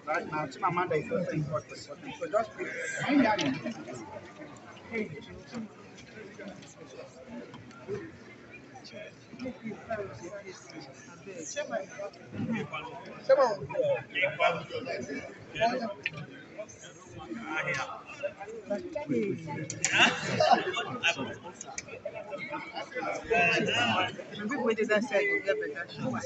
Right now, Chimamanda is also important. So just What did I say? You get better show.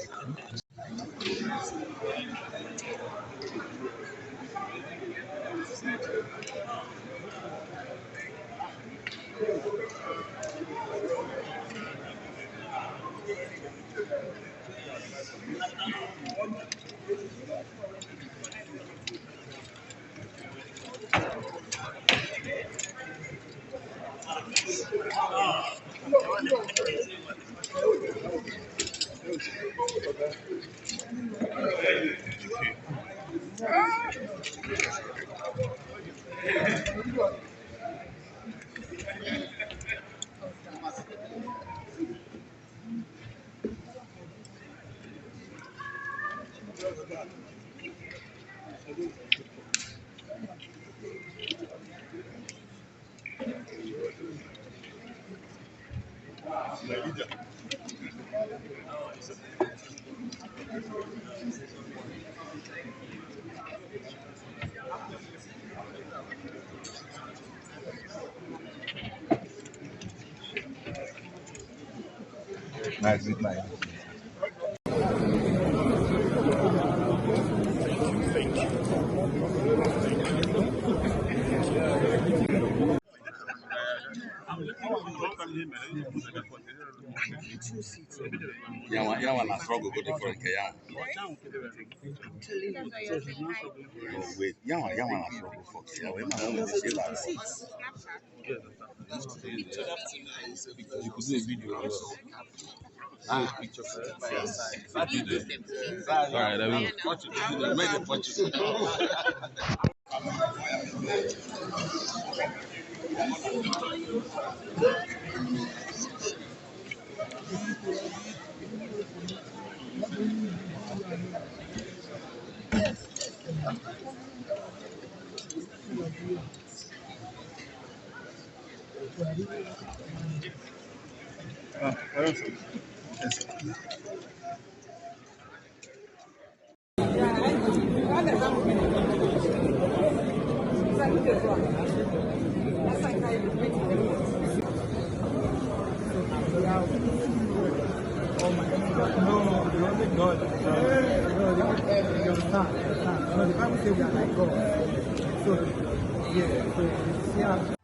Nice, nice. Yeah, one last struggle go to for Kaya. Oh wait, yeah, one last struggle for Kaya. We might only see that. You could do a video as well. All right, I will. Make a fortune. Oh my God. No, the only God. No, the Son. No, the Bible says that like God. So, yeah, so, yeah.